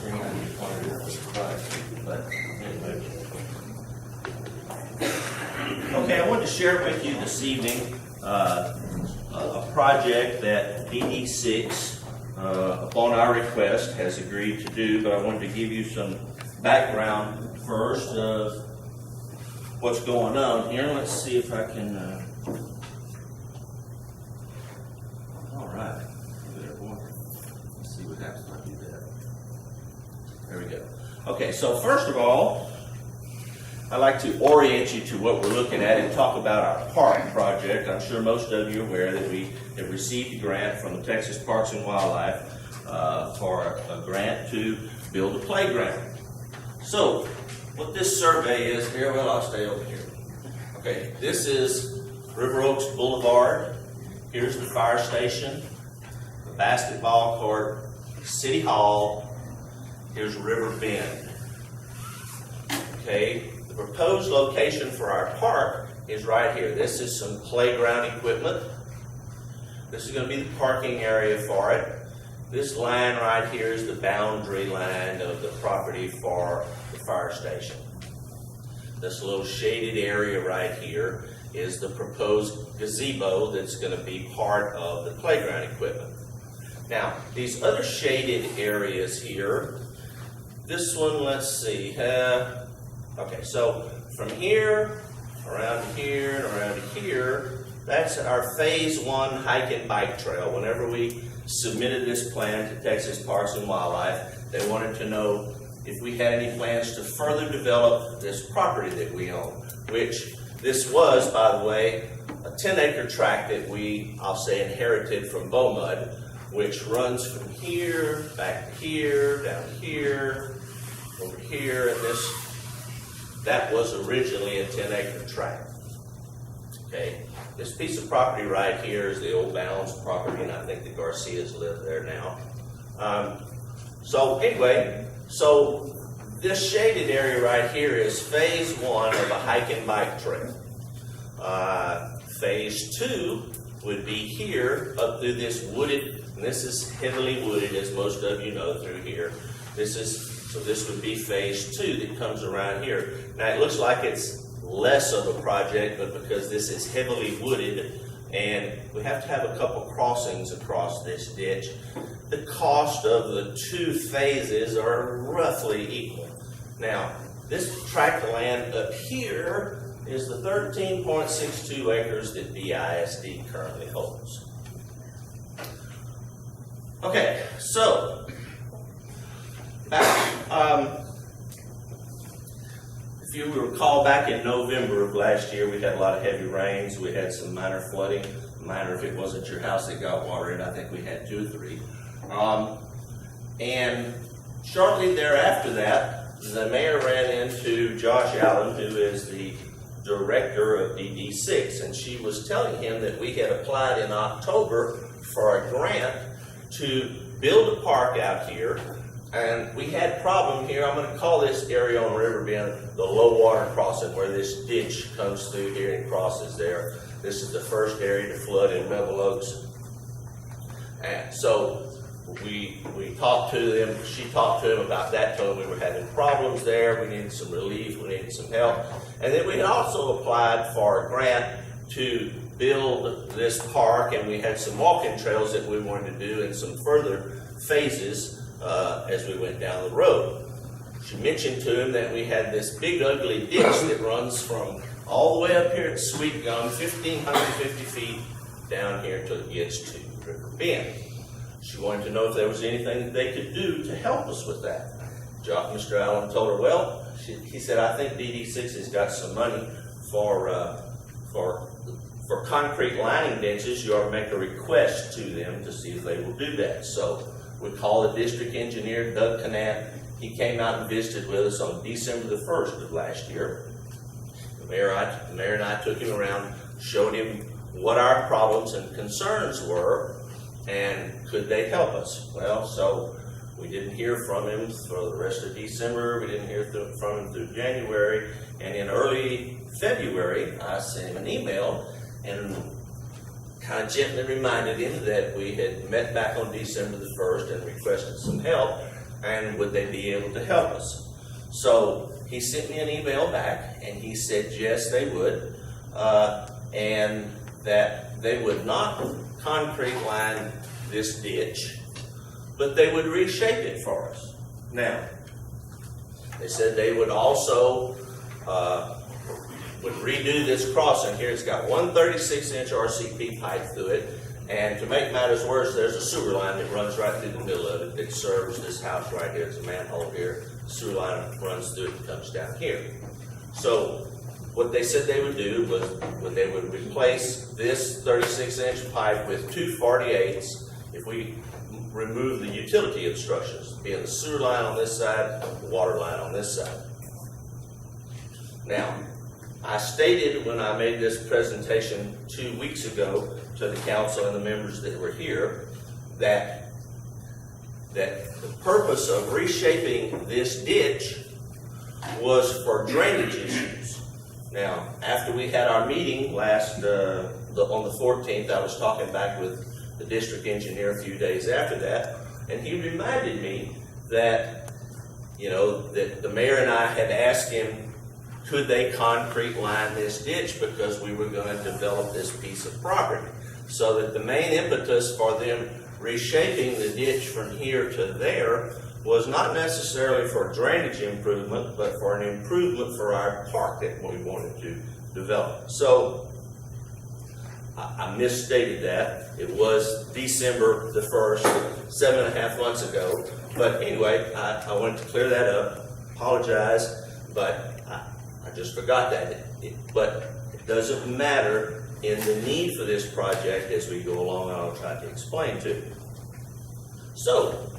screen. I just wanted it to right. But anyway. Okay, I wanted to share with you this evening a project that DD6, upon our request, has agreed to do, but I wanted to give you some background first of what's going on here. Let's see if I can. All right. Let's see what happens when I do that. There we go. Okay, so first of all, I'd like to orient you to what we're looking at and talk about our park project. I'm sure most of you are aware that we have received a grant from the Texas Parks and Wildlife for a grant to build a playground. So, what this survey is here, well, I'll stay over here. Okay, this is River Oaks Boulevard. Here's the fire station, the basketball court, City Hall. Here's River Bend. Okay. The proposed location for our park is right here. This is some playground equipment. This is going to be the parking area for it. This line right here is the boundary line of the property for the fire station. This little shaded area right here is the proposed gazebo that's going to be part of the playground equipment. Now, these other shaded areas here, this one, let's see, okay, so from here, around here, and around here, that's our Phase 1 hike and bike trail. Whenever we submitted this plan to Texas Parks and Wildlife, they wanted to know if we had any plans to further develop this property that we own, which this was, by the way, a 10-acre tract that we, I'll say, inherited from Beaumud, which runs from here, back to here, down here, over here, and that was originally a 10-acre tract. Okay, this piece of property right here is the old Bounds property, and I think the Garcias live there now. So anyway, so this shaded area right here is Phase 1 of a hike and bike trail. Phase 2 would be here up through this wooded, and this is heavily wooded, as most of you know, through here. So this would be Phase 2 that comes around here. Now it looks like it's less of a project, but because this is heavily wooded and we have to have a couple crossings across this ditch, the cost of the two phases are roughly equal. Now, this tract of land up here is the 13.62 acres that BISD currently holds. Okay, so if you recall, back in November of last year, we had a lot of heavy rains. We had some minor flooding. Minor if it wasn't your house that got watered. I think we had 2 or 3. And shortly thereafter that, the mayor ran into Josh Allen, who is the director of DD6, and she was telling him that we had applied in October for a grant to build a park out here. And we had a problem here. I'm going to call this area on River Bend the low water crossing, where this ditch comes through here and crosses there. This is the first area to flood in Rebel Oaks. And so we talked to them. She talked to him about that, told him we were having problems there. We needed some relief. We needed some help. And then we had also applied for a grant to build this park, and we had some walking trails that we wanted to do in some further phases as we went down the road. She mentioned to him that we had this big ugly ditch that runs from all the way up here at Sweet Gum, 1,550 feet down here until it gets to River Bend. She wanted to know if there was anything that they could do to help us with that. Mr. Allen told her, well, he said, I think DD6 has got some money for concrete lining benches. You ought to make a request to them to see if they will do that. So we called the district engineer, Doug Canat. He came out and visited with us on December the 1st of last year. The mayor and I took him around, showed him what our problems and concerns were, and could they help us? Well, so we didn't hear from him for the rest of December. We didn't hear from him through January. And in early February, I sent him an email and kind of gently reminded him that we had met back on December the 1st and requested some help. and would they be able to help us? So he sent me an email back, and he said yes, they would, and that they would not concrete line this ditch, but they would reshape it for us. Now, they said they would also would redo this crossing here. It's got one 36-inch RCP pipe through it, and to make matters worse, there's a sewer line that runs right through the middle of it that serves this house right here. There's a manhole here. The sewer line runs through it and comes down here. So what they said they would do was when they would replace this 36-inch pipe with two 48s, if we remove the utility obstructions, being the sewer line on this side, the water line on this side. Now, I stated when I made this presentation 2 weeks ago to the council and the members that were here that the purpose of reshaping this ditch was for drainage issues. Now, after we had our meeting last, on the 14th, I was talking back with the district engineer a few days after that, and he reminded me that, you know, that the mayor and I had asked him, could they concrete line this ditch because we were going to develop this piece of property. So that the main impetus for them reshaping the ditch from here to there was not necessarily for drainage improvement, but for an improvement for our park that we wanted to develop. So I misstated that. It was December the 1st, 7.5 months ago. But anyway, I wanted to clear that up, apologize, but I just forgot that. But it doesn't matter in the need for this project as we go along, and I'll try to explain to you. So,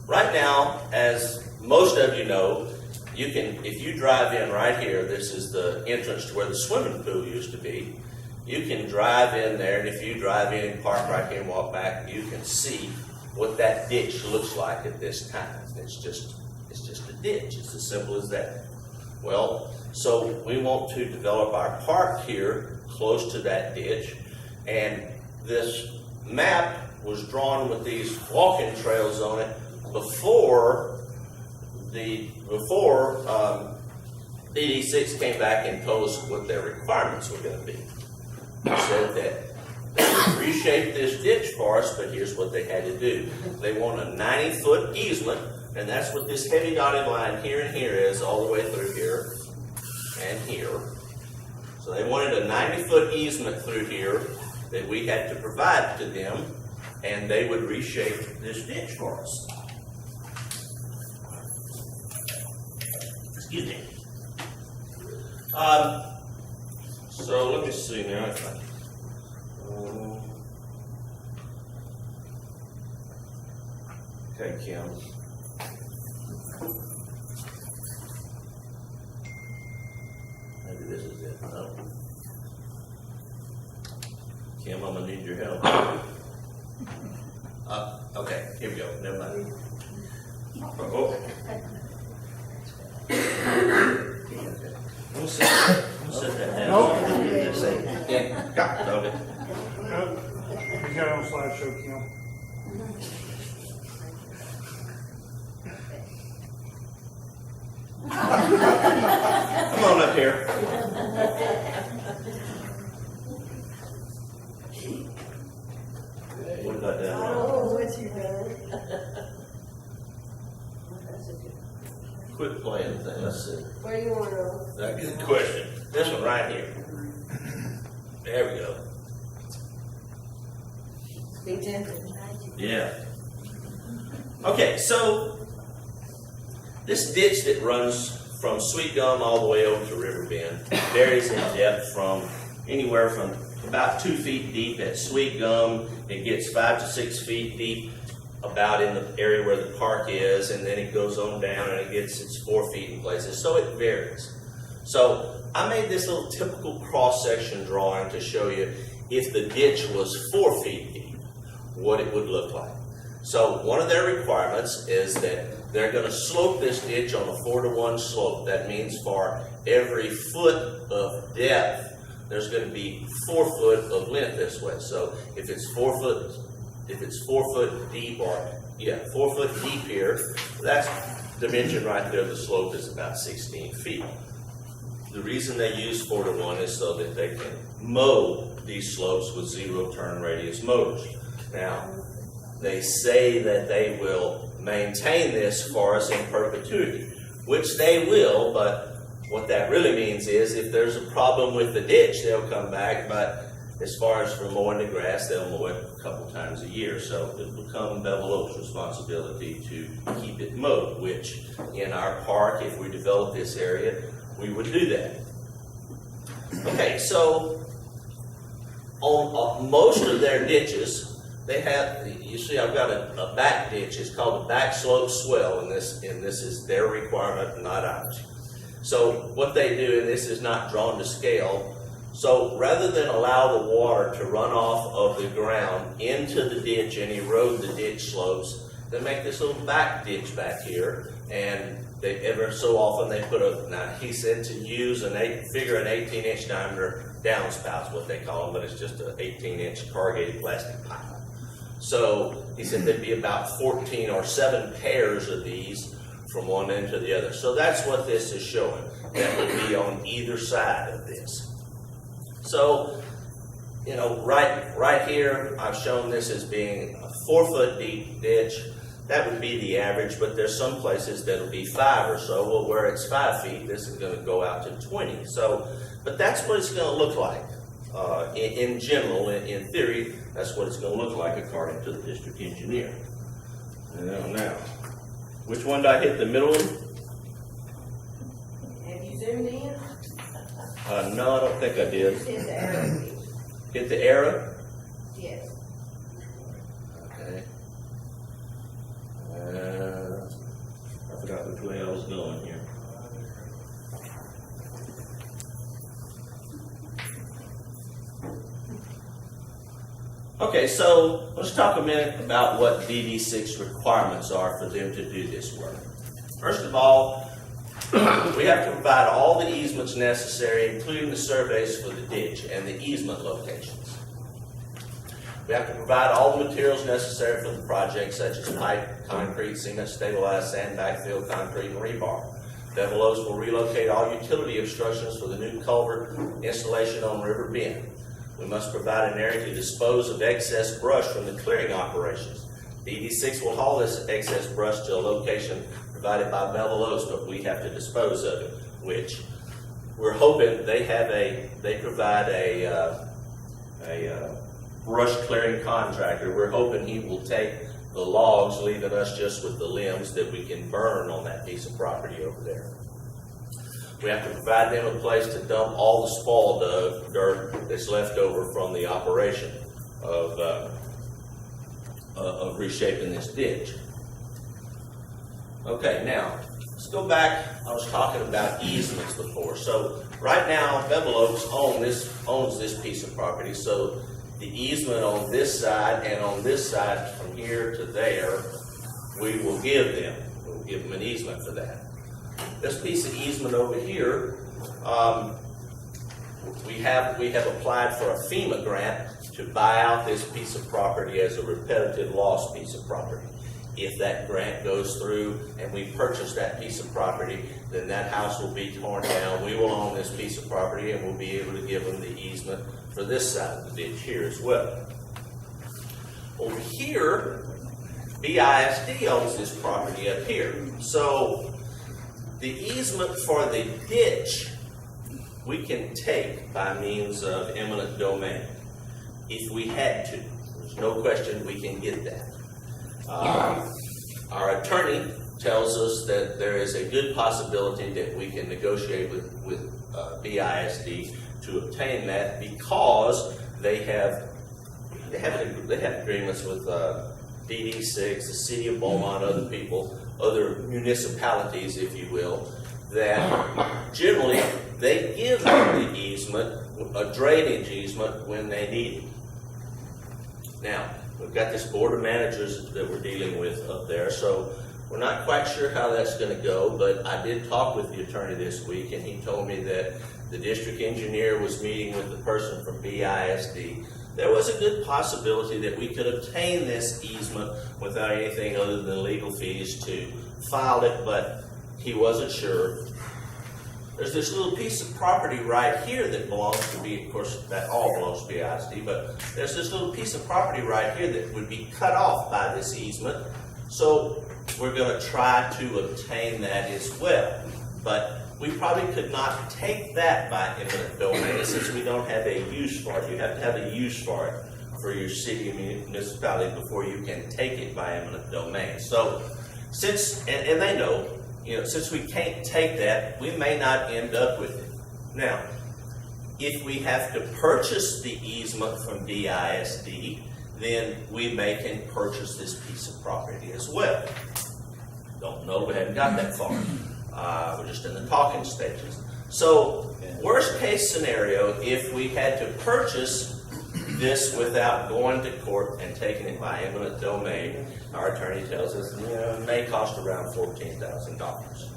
right now, as most of you know, you can, if you drive in right here, this is the entrance to where the swimming pool used to be. You can drive in there, and if you drive in, park right here and walk back, you can see what that ditch looks like at this time. It's just a ditch. It's as simple as that. Well, so we want to develop our park here close to that ditch, and this map was drawn with these walking trails on it before DD6 came back and told us what their requirements were going to be. They said that they would reshape this ditch for us, but here's what they had to do. They want a 90-foot easement, and that's what this heavy dotted line here and here is, all the way through here and here. So they wanted a 90-foot easement through here that we had to provide to them, and they would reshape this ditch for us. Excuse me. So let me see now if I okay, Kim. Maybe this is it. No. Kim, I'm gonna need your help. Okay, here we go. Never mind. Oh. We'll set that down. Nope. Yeah, got it. Okay. You got it on slideshow, Kim. Come on up here. What about that? Oh, what you got? Quit playing thing. Let's see. Where you want to go? That's a good question. This one right here. There we go. Be tempted. Yeah. Okay, so this ditch that runs from Sweet Gum all the way over to River Bend varies in depth from anywhere from about 2 feet deep at Sweet Gum. It gets 5 to 6 feet deep about in the area where the park is, and then it goes on down and it gets its 4 feet in places, so it varies. So I made this little typical cross-section drawing to show you if the ditch was 4 feet deep, what it would look like. So one of their requirements is that they're going to slope this ditch on a 4-to-1 slope. That means for every foot of depth, there's going to be 4 foot of length this way. So if it's 4 foot if it's 4 foot deep or, 4 foot deep here, that's dimension right there, the slope is about 16 feet. The reason they use 4 to 1 is so that they can mow these slopes with 0 turn radius motors. Now, they say that they will maintain this for us in perpetuity, which they will, but what that really means is if there's a problem with the ditch, they'll come back, but as far as for mowing the grass, they'll mow it a couple times a year. So it will become Bevel Oaks' responsibility to keep it mowed, which in our park, if we develop this area, we would do that. Okay, so on most of their ditches, they have, you see I've got a back ditch. It's called a back slope swell, and this is their requirement, not ours. So what they do, and this is not drawn to scale, so rather than allow the water to run off of the ground into the ditch and erode the ditch slopes, they make this little back ditch back here, and they ever so often they put now he said to use an 18-inch diameter downspout, what they call them, but it's just an 18-inch corrugated plastic pipe. So he said there'd be about 14 or 7 pairs of these from one end to the other. So that's what this is showing. That would be on either side of this. So, you know, right here, I've shown this as being a 4 foot deep ditch. That would be the average, but there's some places that'll be 5 or so. Well, where it's 5 feet, this is going to go out to 20. So, but that's what it's going to look like. In general, in theory, that's what it's going to look like according to the district engineer. Now, which one did I hit? The middle one? Have you zoomed in? No, I don't think I did. Hit the arrow. Hit the arrow? Yes. Okay. I forgot which way I was going here. Okay, so let's talk a minute about what DD6 requirements are for them to do this work. First of all, we have to provide all the easements necessary, including the surveys for the ditch and the easement locations. We have to provide all the materials necessary for the project, such as pipe, concrete, cement, stabilized sand, backfill, concrete, and rebar. Bevel Oaks will relocate all utility obstructions for the new culvert installation on River Bend. We must provide an area to dispose of excess brush from the clearing operations. DD6 will haul this excess brush to a location provided by Bevel Oaks, but we have to dispose of it, which we're hoping they provide a brush clearing contractor. We're hoping he will take the logs, leaving us just with the limbs that we can burn on that piece of property over there. We have to provide them a place to dump all the spoil dirt that's left over from the operation of reshaping this ditch. Okay, now, let's go back. I was talking about easements before. So right now, Bevel Oaks owns this piece of property. So the easement on this side and on this side from here to there, we will give them. We'll give them an easement for that. This piece of easement over here, we have applied for a FEMA grant to buy out this piece of property as a repetitive loss piece of property. If that grant goes through and we purchase that piece of property, then that house will be torn down. We will own this piece of property and we'll be able to give them the easement for this side of the ditch here as well. Over here, BISD owns this property up here. So the easement for the ditch we can take by means of eminent domain if we had to. There's no question we can get that. Our attorney tells us that there is a good possibility that we can negotiate with BISD to obtain that because they have agreements with DD6, the City of Beaumont, other people, other municipalities, if you will, that generally they give them the easement, a drainage easement, when they need it. Now, we've got this board of managers that we're dealing with up there, so we're not quite sure how that's going to go, but I did talk with the attorney this week, and he told me that the district engineer was meeting with the person from BISD there was a good possibility that we could obtain this easement without anything other than legal fees to file it, but he wasn't sure. There's this little piece of property right here that belongs to be, of course, that all belongs to BISD, but there's this little piece of property right here that would be cut off by this easement. So we're going to try to obtain that as well. But we probably could not take that by eminent domain since we don't have a use for it. You have to have a use for it for your city and municipality before you can take it by eminent domain. So since, and they know, since we can't take that, we may not end up with it. Now, if we have to purchase the easement from BISD, then we can purchase this piece of property as well. Don't know, we haven't got that far. We're just in the talking stages. So, worst case scenario, if we had to purchase this without going to court and taking it by eminent domain, our attorney tells us it may cost around $14,000.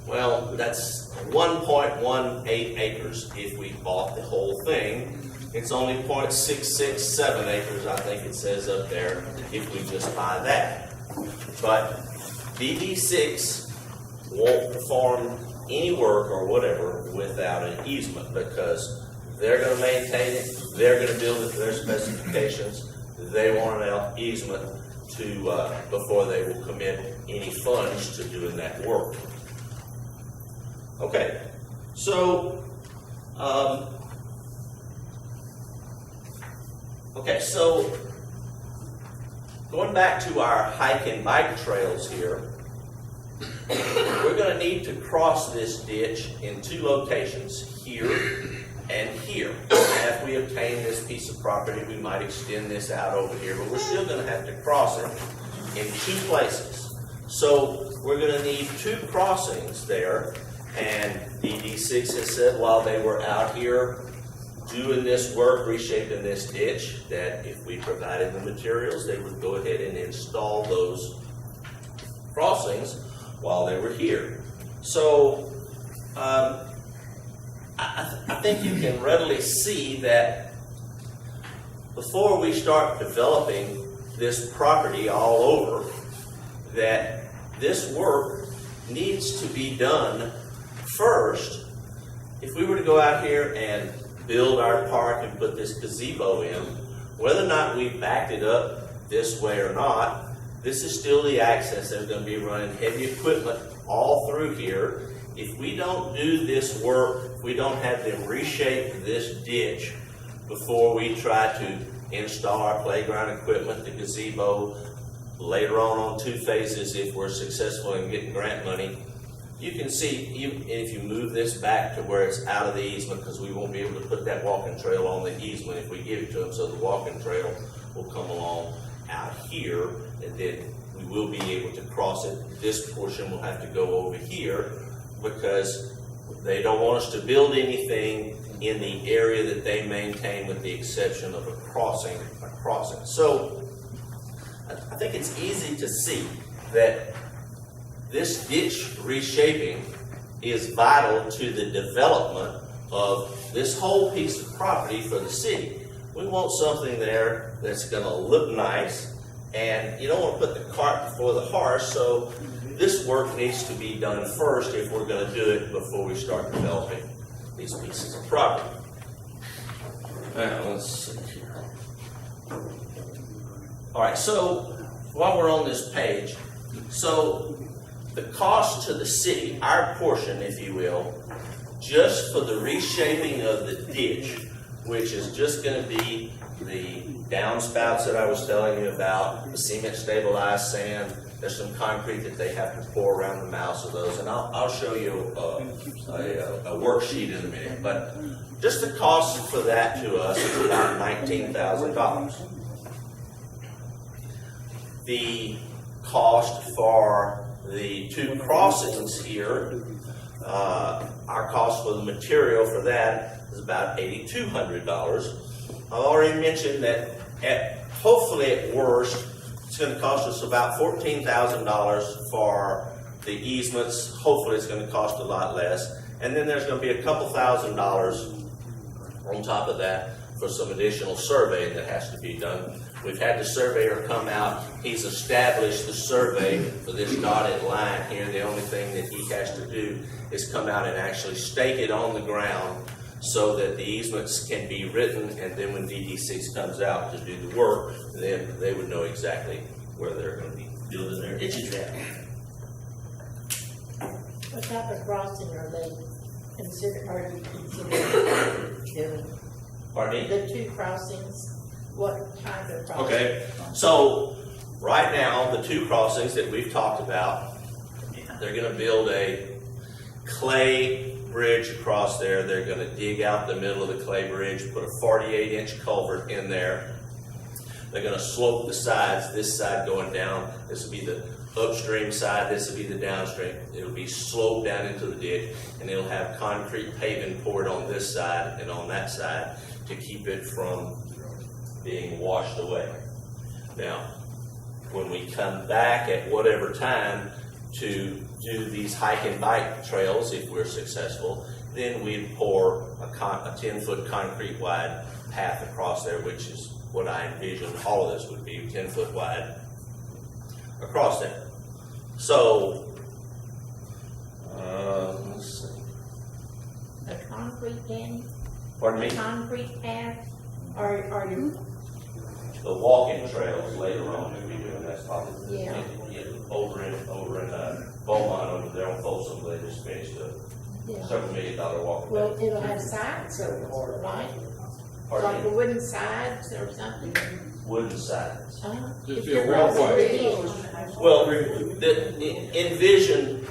Well, that's 1.18 acres if we bought the whole thing. It's only 0.667 acres, I think it says up there, if we just buy that. But DD6 won't perform any work or whatever without an easement because they're going to maintain it, they're going to build it to their specifications, they want an easement to before they will commit any funds to doing that work. Okay, so going back to our hike and bike trails here, we're going to need to cross this ditch in two locations, here and here. If we obtain this piece of property, we might extend this out over here, but we're still going to have to cross it in two places. So we're going to need two crossings there, and DD6 has said while they were out here doing this work, reshaping this ditch, that if we provided the materials, they would go ahead and install those crossings while they were here. So I think you can readily see that before we start developing this property all over, that this work needs to be done first. If we were to go out here and build our park and put this gazebo in, whether or not we backed it up this way or not, this is still the access. They're going to be running heavy equipment all through here. If we don't do this work, if we don't have them reshape this ditch before we try to install our playground equipment, the gazebo, later on two phases if we're successful in getting grant money, you can see if you move this back to where it's out of the easement, because we won't be able to put that walking trail on the easement if we give it to them, so the walking trail will come along out here, and then we will be able to cross it. This portion will have to go over here because they don't want us to build anything in the area that they maintain with the exception of a crossing. So I think it's easy to see that this ditch reshaping is vital to the development of this whole piece of property for the city. We want something there that's going to look nice, and you don't want to put the cart before the horse, so this work needs to be done first if we're going to do it before we start developing these pieces of property. Now, let's see here. All right, so while we're on this page, so the cost to the city, our portion, if you will, just for the reshaping of the ditch, which is just going to be the downspouts that I was telling you about, the cement stabilized sand. There's some concrete that they have to pour around the mouths of those, and I'll show you a worksheet in a minute. But just the cost for that to us is about $19,000. The cost for the two crossings here, our cost for the material for that is about $8,200. I've already mentioned that hopefully at worst, it's going to cost us about $14,000 for the easements. Hopefully it's going to cost a lot less. And then there's going to be a couple $1,000 On top of that, for some additional surveying that has to be done. We've had the surveyor come out, he's established the survey for this dotted line here. The only thing that he has to do is come out and actually stake it on the ground so that the easements can be written, and then when DD6 comes out to do the work, then they would know exactly where they're going to be building their ditches at. What type of crossing are you considering doing? Pardon me? The two crossings, what type of crossing? Okay, so right now, the two crossings that we've talked about, they're gonna build a clay bridge across there. They're gonna dig out the middle of the clay bridge, put a 48-inch culvert in there. They're gonna slope the sides, this side going down, this will be the upstream side, this will be the downstream. It'll be sloped down into the ditch, and it'll have concrete paving poured on this side and on that side to keep it from being washed away. Now, when we come back at whatever time to do these hike and bike trails, if we're successful, then we'd pour a 10-foot concrete wide path across there, which is what I envision all of this would be, 10-foot wide across there. So, let's see. A concrete den, Pardon me? concrete path, or you, The walking trails later on that we do, and that's probably Yeah. over in Beaumont over there on Folsom. They just finished a yeah. several $1 million walking. Well, it'll have sides, so, right? Pardon Like me? a wooden sides or something? Wooden sides. Just If be a you're crossing the walkway. ditch. Well, envision,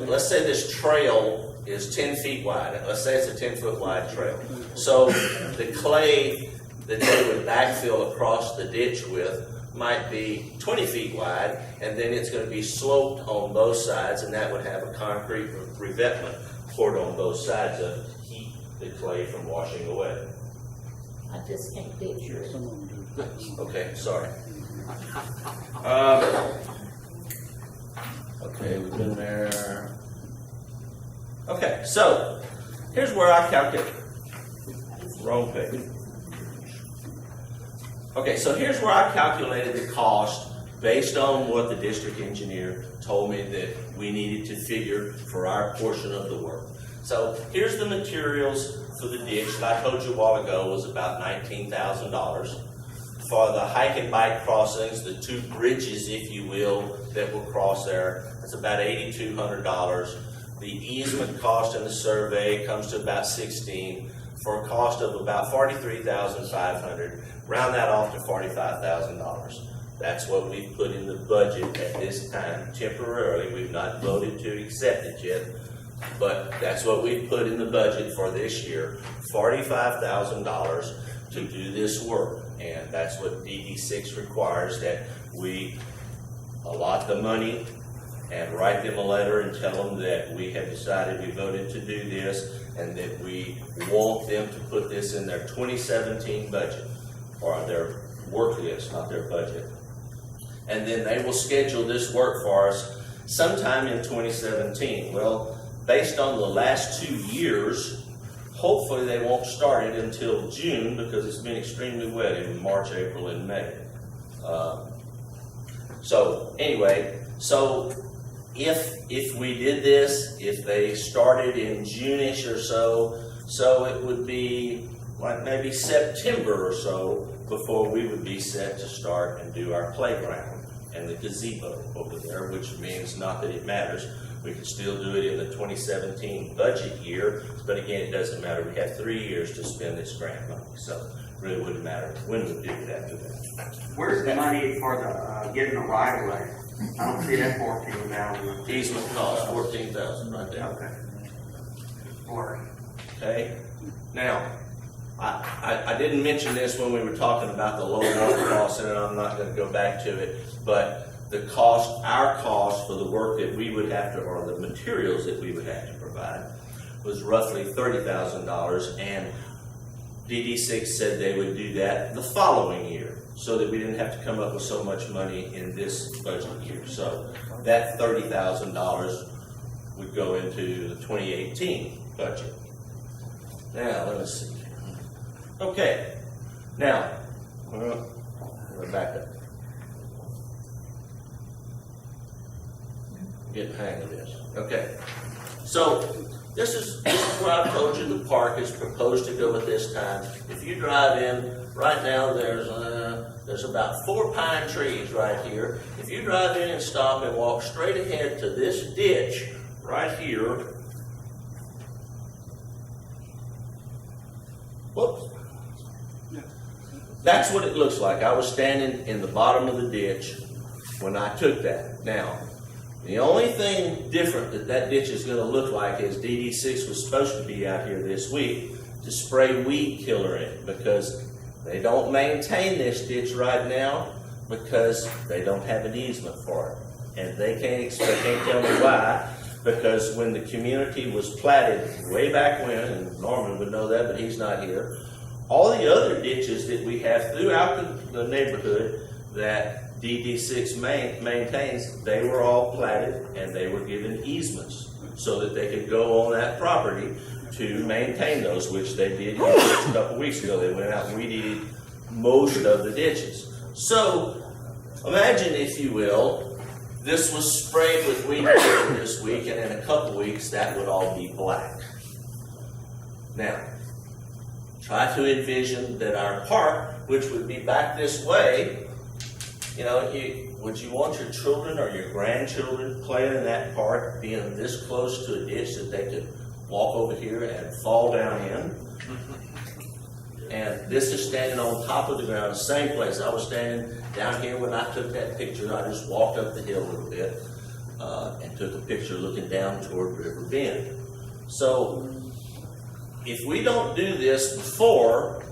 let's say this trail is 10 feet wide. Let's say it's a 10-foot wide trail. So the clay that they would backfill across the ditch with might be 20 feet wide, and then it's going to be sloped on both sides, and that would have a concrete revetment poured on both sides to keep the clay from washing away. I just can't picture it. Okay, sorry. Okay, we've been there. Okay, so here's where I calculate. Wrong page. Okay, so here's where I calculated the cost based on what the district engineer told me that we needed to figure for our portion of the work. So here's the materials for the ditch that I told you a while ago was about $19,000. For the hike and bike crossings, the two bridges, if you will, that will cross there, that's about $8,200. The easement cost in the survey comes to about $16,000 for a cost of about $43,500. Round that off to $45,000. That's what we've put in the budget at this time temporarily. We've not voted to accept it yet, but that's what we've put in the budget for this year, $45,000 to do this work. And that's what DD6 requires, that we allot the money and write them a letter and tell them that we have decided, we voted to do this, and that we want them to put this in their 2017 budget, or their work list, not their budget. And then they will schedule this work for us sometime in 2017. Well, based on the last 2 years, hopefully they won't start it until June, because it's been extremely wet in March, April, and May. So anyway, so if we did this, if they started in June-ish or so it would be like maybe September or so before we would be set to start and do our playground and the gazebo over there, which means not that it matters. We could still do it in the 2017 budget year, but again, it doesn't matter. We have 3 years to spend this grant money, so it really wouldn't matter when we do it after that. Where's the money for the, getting the right of way? I don't see that 14,000. Easement cost $14,000 right there. Okay. Or, Okay, now, I didn't mention this when we were talking about the low water costs, and I'm not gonna go back to it, but the cost, our cost for the work that we would have to, or the materials that we would have to provide, was roughly $30,000, and DD6 said they would do that the following year, so that we didn't have to come up with so much money in this budget year. So that $30,000 would go into the 2018 budget. Now, let us see. Okay, now, we're back up. Get the hang of this. Okay, so this is where I told you the park is proposed to go at this time. If you drive in, right now there's about 4 pine trees right here. If you drive in and stop and walk straight ahead to this ditch right here, whoops. That's what it looks like. I was standing in the bottom of the ditch when I took that. Now, the only thing different that ditch is going to look like is DD6 was supposed to be out here this week to spray weed killer in it, because they don't maintain this ditch right now because they don't have an easement for it. And they can't tell me why, because when the community was platted way back when, and Norman would know that, but he's not here, all the other ditches that we have throughout the neighborhood that DD6 maintains, they were all platted and they were given easements so that they could go on that property to maintain those, which they did just a couple weeks ago. They went out and weeded most of the ditches. So imagine, if you will, this was sprayed with weed killer this week, and in a couple weeks that would all be black. Now, try to envision that our park, which would be back this way, you know, would you want your children or your grandchildren playing in that park, being this close to a ditch that they could walk over here and fall down in? And this is standing on top of the ground, the same place. I was standing down here when I took that picture. I just walked up the hill a little bit and took a picture looking down toward River Bend. So if we don't do this before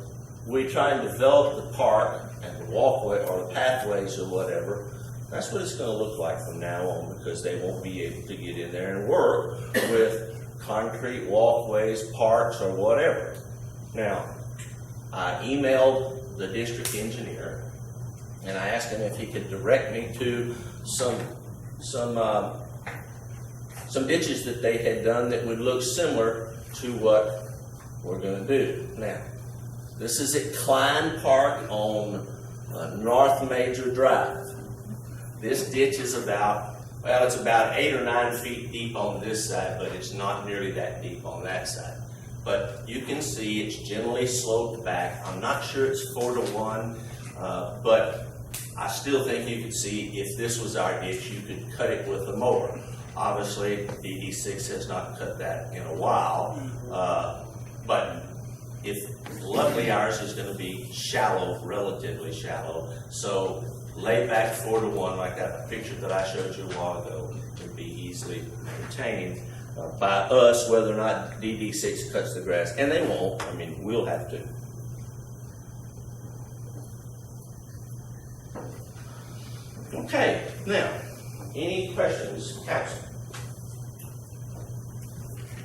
we try and develop the park and the walkway or the pathways or whatever, that's what it's going to look like from now on, because they won't be able to get in there and work with concrete walkways, parks, or whatever. Now, I emailed the district engineer and I asked him if he could direct me to some ditches that they had done that would look similar to what we're going to do. Now, this is at Klein Park on North Major Drive. This ditch is about 8 or 9 feet deep on this side, but it's not nearly that deep on that side. But you can see it's generally sloped back. I'm not sure it's 4 to 1, but I still think you could see, if this was our ditch, you could cut it with a mower. Obviously, DD6 has not cut that in a while, but luckily ours is going to be shallow, relatively shallow, so laid back 4 to 1 like that picture that I showed you a while ago would be easily maintained by us, whether or not DD6 cuts the grass. And they won't. I mean, we'll have to. Okay, now, any questions, Council?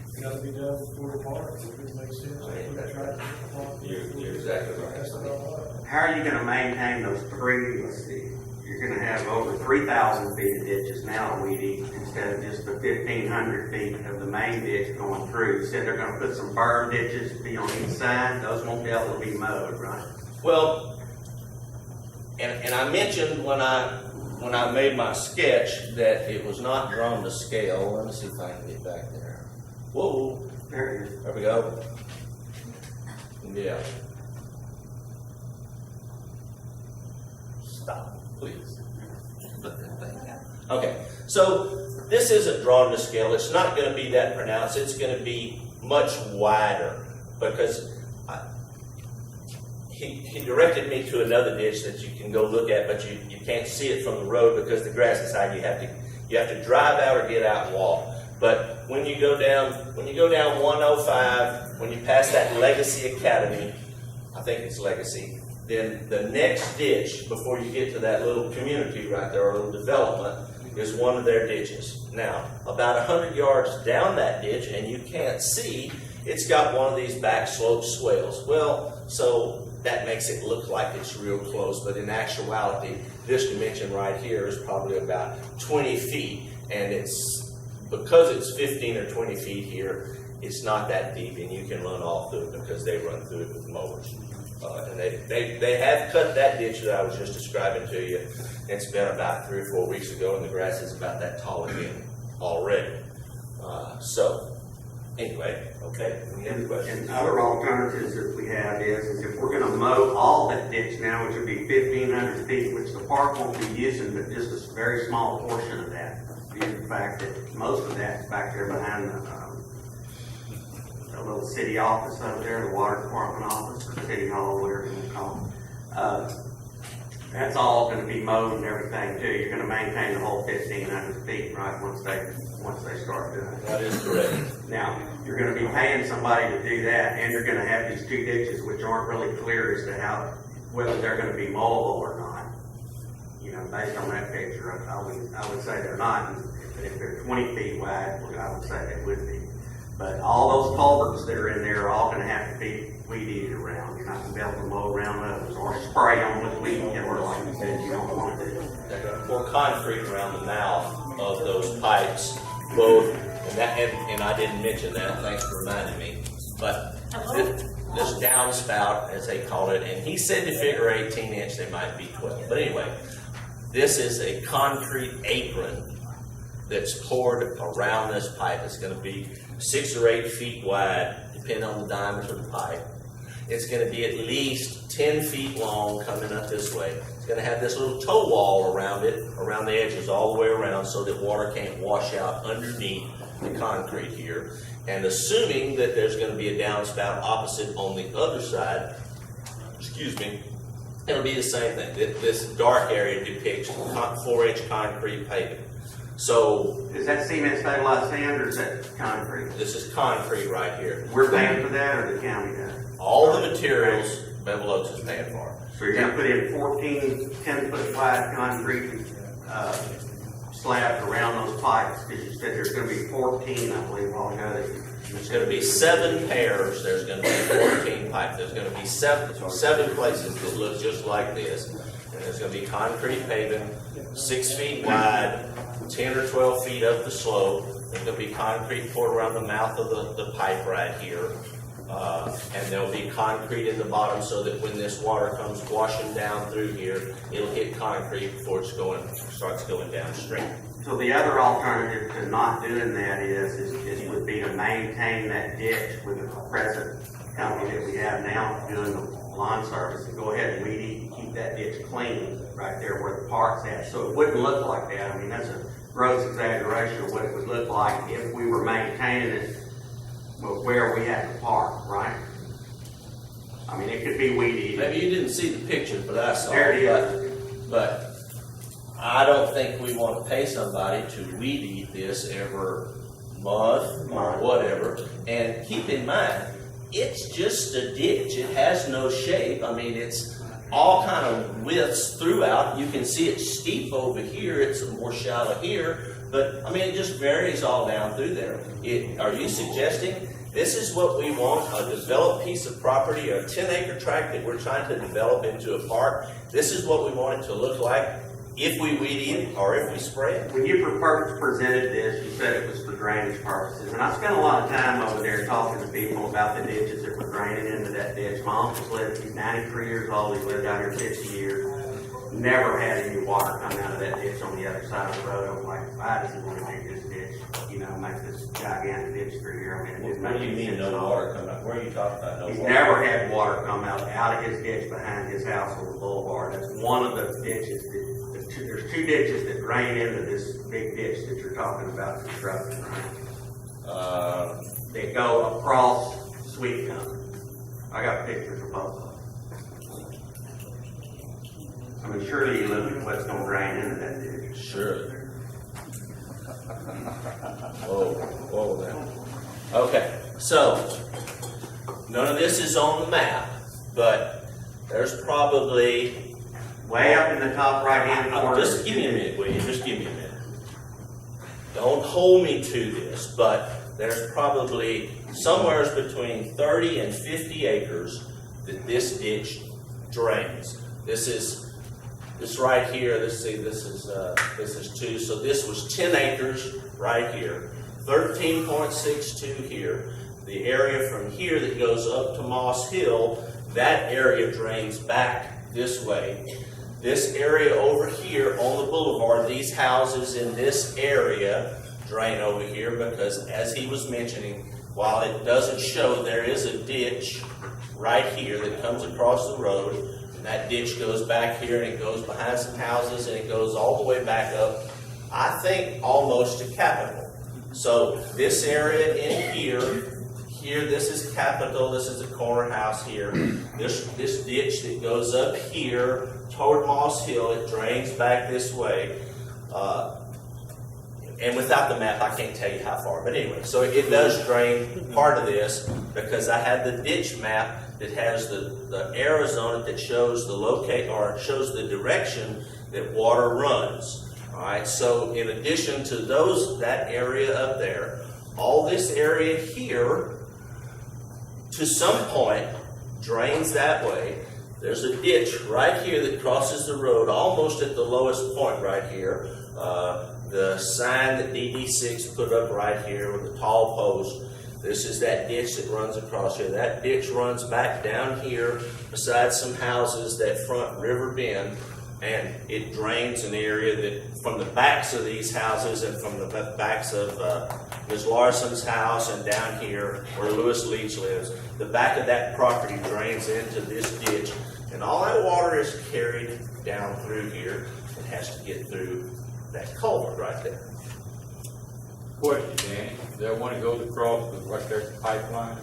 It's gotta be done before the park, if it makes sense. You're exactly right. How are you gonna maintain those three, let's see, you're gonna have over 3,000 feet of ditches now weedy instead of just the 1,500 feet of the main ditch going through. You said they're gonna put some berm ditches to be on each side, those won't be able to be mowed, right? Well, and I mentioned when I made my sketch that it was not drawn to scale. Let me see if I can get back there. Whoa, There it is. there we go. Yeah. Stop, please. Put that thing down. Okay, so this isn't drawn to scale. It's not going to be that pronounced. It's going to be much wider, because he directed me to another ditch that you can go look at, but you can't see it from the road because the grass is high. You have to drive out or get out and walk. But when you go down 105, when you pass that Legacy Academy, I think it's Legacy, then the next ditch before you get to that little community right there, or little development, is one of their ditches. Now, about 100 yards down that ditch, and you can't see, it's got one of these back slope swales. Well, so that makes it look like it's real close, but in actuality, this dimension right here is probably about 20 feet, and it's, because it's 15 or 20 feet here, it's not that deep, and you can run all through it because they run through it with mowers. And they have cut that ditch that I was just describing to you. It's been about 3 or 4 weeks ago, and the grass is about that tall again already. So, anyway, okay, any other questions? And other alternatives that we have is if we're gonna mow all that ditch now, which would be 1,500 feet, which the park won't be using, but just a very small portion of that, due to the fact that most of that's back there behind the little city office over there, the water department office, or city hall, whatever you call it. That's all gonna be mowed and everything too. You're gonna maintain the whole 1,500 feet, right, once they start doing it. That is correct. Now, you're gonna be paying somebody to do that, and you're gonna have these 2 ditches, which aren't really clear as to whether they're gonna be mowable or not. You know, based on that picture, I would say they're not. If they're 20 feet wide, I would say they would be. But all those culverts that are in there are all gonna have to be weed eated around. You're not gonna be able to mow around those, or spray them with weed killer like you said you don't wanna do. They're gonna pour concrete around the mouth of those pipes, both, and I didn't mention that, thanks for reminding me, but this downspout, as they call it, and he said to figure 18 inch, they might be 12, but anyway, this is a concrete apron that's poured around this pipe. It's gonna be 6 or 8 feet wide, depending on the diameter of the pipe. It's gonna be at least 10 feet long coming up this way. It's gonna have this little toe wall around it, around the edges, all the way around, so that water can't wash out underneath the concrete here. And assuming that there's gonna be a downspout opposite on the other side, excuse me, it'll be the same thing. This dark area depicts 4-inch concrete paving. So Is that cement stabilized sand or is that concrete? this is concrete right here. We're paying for that or the county does? All the materials Bevel Oaks is paying for. So you're gonna put in 14 10-foot wide concrete slabs around those pipes, because you said there's gonna be 14, I believe, while ago. There's gonna be 7 pairs, there's gonna be 14 pipes, there's gonna be seven places that look just like this. And there's gonna be concrete paving, 6 feet wide, 10 or 12 feet up the slope. There's gonna be concrete poured around the mouth of the pipe right here. And there'll be concrete in the bottom so that when this water comes washing down through here, it'll hit concrete before it starts going downstream. So the other alternative to not doing that would be to maintain that ditch with the present company that we have now doing the lawn service, and go ahead and weed eat and keep that ditch clean right there where the park's at. So it wouldn't look like that. I mean, that's a gross exaggeration of what it would look like if we were maintaining it where we had the park, right? I mean, it could be weed eating. Maybe you didn't see the picture, but I saw There it it. But I don't think we want to pay somebody to weed eat this every month or whatever. And keep in mind, it's just a ditch. It has no shape. I mean, it's all kind of widths throughout. You can see it's steep over here. It's more shallow here. But, I mean, it just varies all down through there. Are you suggesting this is what we want, a developed piece of property, a 10-acre tract that we're trying to develop into a park? This is what we want it to look like if we weed eat it or if we spray it? When you presented this, you said it was for drainage purposes, and I spent a lot of time over there talking to people about the ditches that were draining into that ditch. My uncle's lived, he's 93 years old, he's lived out here 50 years. Never had any water come out of that ditch on the other side of the road. I was like, why does he want to make this ditch, make this gigantic ditch through here? I mean, it didn't What make do you any mean sense no at all. water coming out? Where are you talking about no He's water? never had water come out of his ditch behind his house on the boulevard. That's one of the ditches. There's 2 ditches that drain into this big ditch that you're talking about constructing, right? They go across Sweet Gum. I got pictures of both of them. I mean, surely you look at what's going to drain into that ditch. Sure. Whoa now. Okay, so none of this is on the map, but there's probably. Way up in the top right-hand corner. Just give me a minute, will you? Just give me a minute. Don't hold me to this, but there's probably somewhere between 30 and 50 acres that this ditch drains. This right here. Let's see. This is 2. So this was 10 acres right here. 13.62 here. the area from here that goes up to Moss Hill, that area drains back this way. This area over here on the boulevard, these houses in this area drain over here because, as he was mentioning, while it doesn't show, there is a ditch right here that comes across the road. And that ditch goes back here and it goes behind some houses and it goes all the way back up, I think almost to Capitol. So this area in here, this is Capitol, this is the corner house here. This ditch that goes up here toward Moss Hill, it drains back this way. And without the map, I can't tell you how far, but anyway, so it does drain part of this because I had the ditch map that has the arrows on it that shows shows the direction that water runs. All right, so in addition to that area up there, all this area here, to some point, drains that way. There's a ditch right here that crosses the road almost at the lowest point right here. The sign that DD6 put up right here with the tall post, this is that ditch that runs across here. That ditch runs back down here beside some houses that front River Bend, and it drains an area that from the backs of these houses and from the backs of Ms. Larson's house and down here where Lewis Leach lives, the back of that property drains into this ditch, and all that water is carried down through here and has to get through that culvert right there. Question, Danny, that one that goes across the, right there, the pipeline,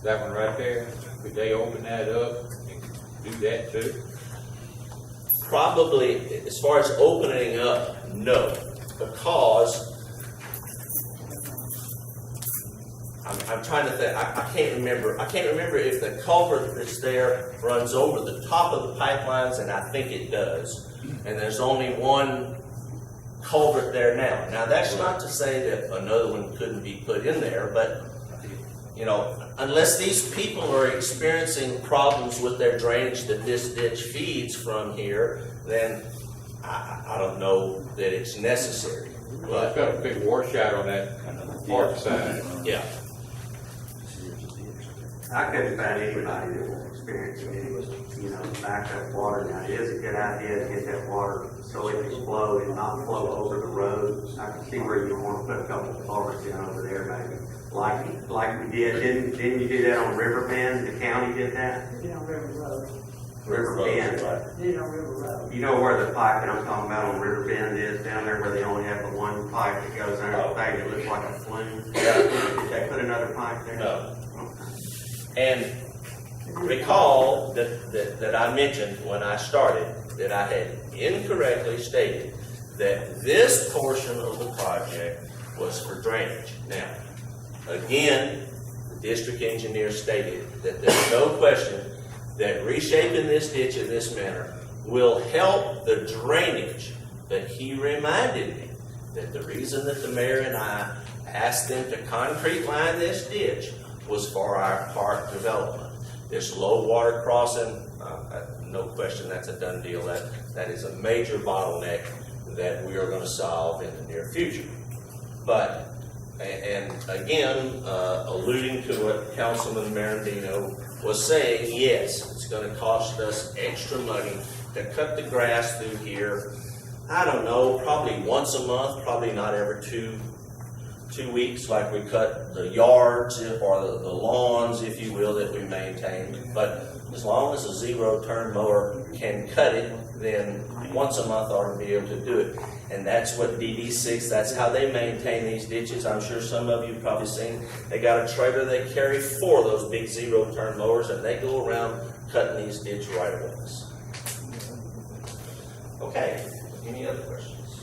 that one right there, could they open that up and do that too? Probably, as far as opening up, no, because I'm trying to think. I can't remember. I can't remember if the culvert that's there runs over the top of the pipelines, and I think it does. And there's only one culvert there now. Now, that's not to say that another one couldn't be put in there, but you know, unless these people are experiencing problems with their drainage that this ditch feeds from here, then I don't know that it's necessary. Well, it's got a big washout on that north side. Yeah. I couldn't find anybody that was experiencing any, backup water. Now, it is a good idea to get that water so it can flow and not flow over the road. I can see where you want to put a couple of culverts in over there, maybe. Like we did, didn't you do that on River Bend? The county did that? Did on River Road. River Bend. Did on River Road. You know where the pipe that I'm talking about on River Bend is, down there where they only have the one pipe that goes under the thing that looks like a flume? Yeah. Did they put another pipe there? No. Okay. And recall that I mentioned when I started that I had incorrectly stated that this portion of the project was for drainage. Now, again, the district engineer stated that there's no question that reshaping this ditch in this manner will help the drainage. But he reminded me that the reason that the mayor and I asked them to concrete line this ditch was for our park development. This low water crossing, no question that's a done deal. That is a major bottleneck that we are going to solve in the near future. But, and again, alluding to what Councilman Marandino was saying, yes, it's going to cost us extra money to cut the grass through here. I don't know, probably once a month, probably not every two weeks, like we cut the yards or the lawns, if you will, that we maintain. But as long as a zero-turn mower can cut it, then once a month ought to be able to do it. And that's what DD6, that's how they maintain these ditches. I'm sure some of you have probably seen, they got a trailer they carry 4 of those big zero-turn mowers, and they go around cutting these ditch right-of-ways. Okay, any other questions?